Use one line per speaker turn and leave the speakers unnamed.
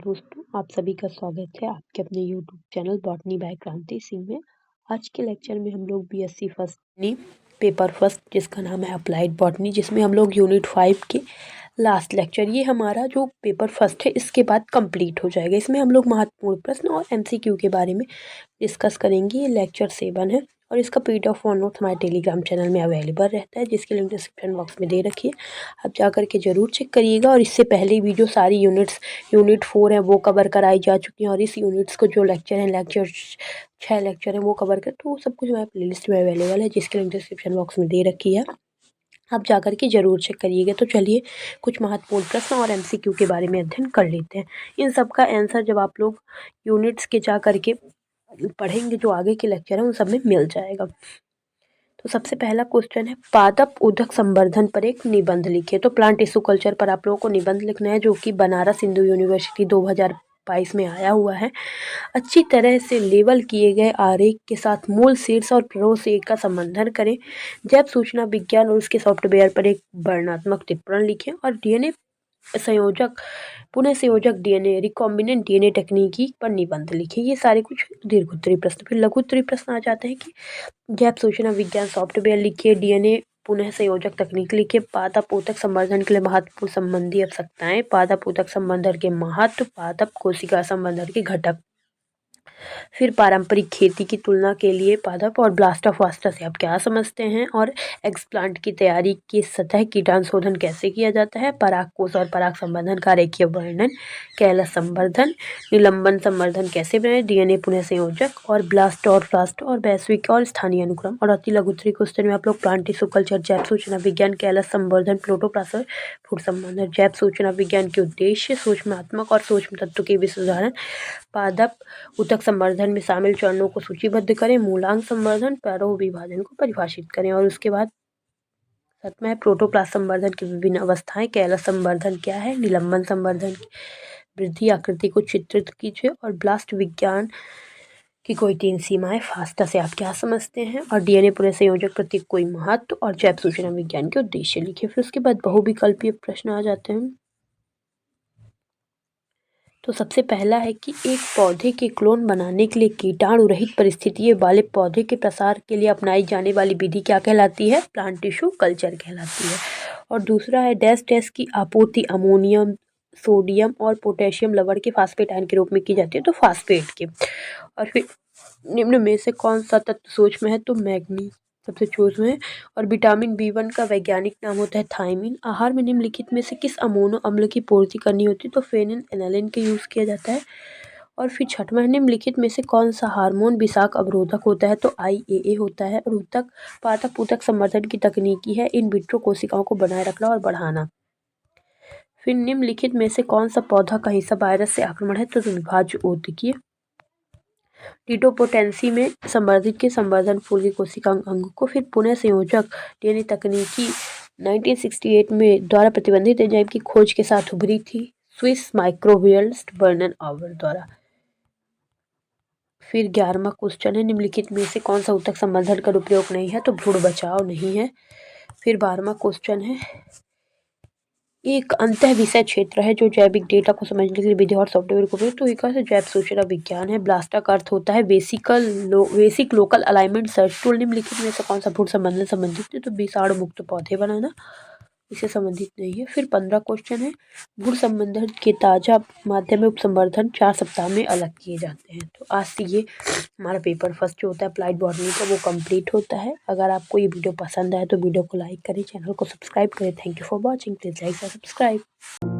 दोस्तों, आप सभी का स्वागत है आपके अपने यूट्यूब चैनल बॉटनी बाय क्रांति सिंह में। आज के लेक्चर में हम लोग बीएससी फर्स्ट पेपर फर्स्ट जिसका नाम है अप्लाइड बॉटनी, जिसमें हम लोग यूनिट 5 के लास्ट लेक्चर, ये हमारा जो पेपर फर्स्ट है इसके बाद कंप्लीट हो जाएगा। इसमें हम लोग महत्वपूर्ण प्रश्न और एमसीक्यू के बारे में डिस्कस करेंगे। ये लेक्चर 7 है और इसका पीडीएफ फॉर नोट हमारे टेलीग्राम चैनल में अवेलेबल रहता है, जिसकी लिंक डिस्क्रिप्शन बॉक्स में दे रखी है। आप जा करके ज़रूर चेक करिएगा। और इससे पहले भी जो सारी यूनिट 4 है वो कवर कराई जा चुकी हैं, और इस यूनिट्स को जो लेक्चर हैं, 6 लेक्चर हैं वो कवर कर, तो सब कुछ हमारे प्लेलिस्ट में अवेलेबल है, जिसकी लिंक डिस्क्रिप्शन बॉक्स में दे रखी है। आप जा करके ज़रूर चेक करिएगा। तो चलिए कुछ महत्वपूर्ण प्रश्न और एमसीक्यू के बारे में अध्ययन कर लेते हैं। इन सब का आंसर जब आप लोग यूनिट्स के जा करके पढ़ेंगे, जो आगे के लेक्चर हैं उन सब में मिल जाएगा। तो सबसे पहला क्वेश्चन है, पादप उदक संवर्धन पर एक निबंध लिखिए। तो प्लांट टिश्यू कल्चर पर आप लोगों को निबंध लिखना है, जो कि बनारस हिंदू यूनिवर्सिटी 2022 में आया हुआ है। अच्छी तरह से लेबल किए गए आरेख के साथ मूल शीर्ष और प्ररोसेक का संबंधन करें। जैव सूचना विज्ञान और उसके सॉफ्टवेयर पर एक वर्णनात्मक टिप्पणी लिखें। और डीएनए पुनः संयोजक डीएनए रिकॉम्बिनेंट डीएनए तकनीकी पर निबंध लिखें। ये सारे कुछ दीर्घोत्तरीय प्रश्न। फिर लघुत्तरीय प्रश्न आ जाते हैं कि जैव सूचना विज्ञान सॉफ्टवेयर लिखिए, डीएनए पुनः संयोजक तकनीक लिखिए, पादप ऊतक संवर्धन के लिए महत्वपूर्ण संबंधी आवश्यकताएं, पादप ऊतक संवर्धन के महत्व, पादप कोशिका संवर्धन के घटक। फिर पारंपरिक खेती की तुलना के लिए पादप और ब्लास्टोफास्टा से आप क्या समझते हैं, और एक्सप्लांट की तैयारी की सतह कीटाणु शोधन कैसे किया जाता है, परागकोश और पराग संवर्धन का रेखीय वर्णन, कैलस संवर्धन, निलंबन संवर्धन कैसे बनाए, डीएनए पुनः संयोजक और ब्लास्ट और वैश्विक और स्थानीय अनुक्रम। और अति लघुत्तरीय क्वेश्चन में आप लोग प्लांट टिश्यू कल्चर, जैव सूचना विज्ञान, कैलस संवर्धन, प्रोटोप्लास्ट और फूड संवर्धन। जैव सूचना विज्ञान के उद्देश्य, सूक्ष्मात्मक और सूक्ष्म तत्व के विशेष उदाहरण, पादप ऊतक संवर्धन में शामिल चरणों को सूचीबद्ध करें, मूलांक संवर्धन, पैरोह विभाजन को परिभाषित करें। और उसके बाद 7वां है प्रोटोप्लास्ट संवर्धन की विभिन्न अवस्थाएं, कैलस संवर्धन क्या है, निलंबन संवर्धन की वृद्धि आकृति को चित्रित कीजिए, और ब्लास्ट विज्ञान की कोई 3 सीमाएं, फास्टा से आप क्या समझते हैं, और डीएनए पुनः संयोजक प्रति कोई महत्व, और जैव सूचना विज्ञान के उद्देश्य लिखिए। फिर उसके बाद बहुविकल्पीय प्रश्न आ जाते हैं। तो सबसे पहला है कि एक पौधे के क्लोन बनाने के लिए कीटाणु रहित परिस्थितियों वाले पौधे के प्रसार के लिए अपनाई जाने वाली विधि क्या कहलाती है, प्लांट टिश्यू कल्चर कहलाती है। और दूसरा है डैश की आपूर्ति अमोनियम, सोडियम और पोटेशियम लवण के फास्फेट आयन के रूप में की जाती है, तो फास्फेट के। और फिर निम्न में से कौन सा तत्व सूक्ष्म है, तो मैग्नीज सबसे सूक्ष्म है। और विटामिन B1 का वैज्ञानिक नाम होता है थायमिन। आहार में निम्नलिखित में से किस अमोनो अम्ल की पूर्ति करनी होती है, तो फेनिन एनालिन का यूज़ किया जाता है। और फिर 6वां है, निम्नलिखित में से कौन सा हार्मोन विषाक अवरोधक होता है, तो IAA होता है। और पादप ऊतक संवर्धन की तकनीकी है इन विट्रो कोशिकाओं को बनाए रखना और बढ़ाना। फिर निम्नलिखित में से कौन सा पौधा का हिस्सा वायरस से आक्रमण है, तो विभाज्य ऊतकीय। टिटोपोटेंसी में संवर्धित के संवर्धन फूल की कोशिका अंग को। फिर पुनः संयोजक डीएनए तकनीकी 1968 में द्वारा प्रतिबंधित एंजाइम की खोज के साथ उभरी थी, स्विस माइक्रोबियलिस्ट वर्नन ऑवर द्वारा। फिर 11वां क्वेश्चन है, निम्नलिखित में से कौन सा ऊतक संवर्धन का उपयोग नहीं है, तो भ्रूण बचाव नहीं है। फिर 12वां क्वेश्चन है, एक अंतः विषय क्षेत्र है जो जैविक डेटा को समझने के लिए विधि और सॉफ्टवेयर को उपयोग, तो एक जैव सूचना विज्ञान है। ब्लास्टा का अर्थ होता है basic local alignment search tool. निम्नलिखित में से कौन सा भ्रूण संवर्धन संबंधित है, तो विषाणु मुक्त पौधे बनाना, इससे संबंधित नहीं है। फिर 15 क्वेश्चन है, भ्रूण संवर्धन के ताजा माध्यम में उपसंवर्धन 4 सप्ताह में अलग किए जाते हैं। तो आज से ये हमारा पेपर फर्स्ट जो होता है अप्लाइड बॉटनी का वो कंप्लीट होता है। अगर आपको ये वीडियो पसंद आए तो वीडियो को लाइक करें, चैनल को सब्सक्राइब करें। Thank you for watching, please like और सब्सक्राइब।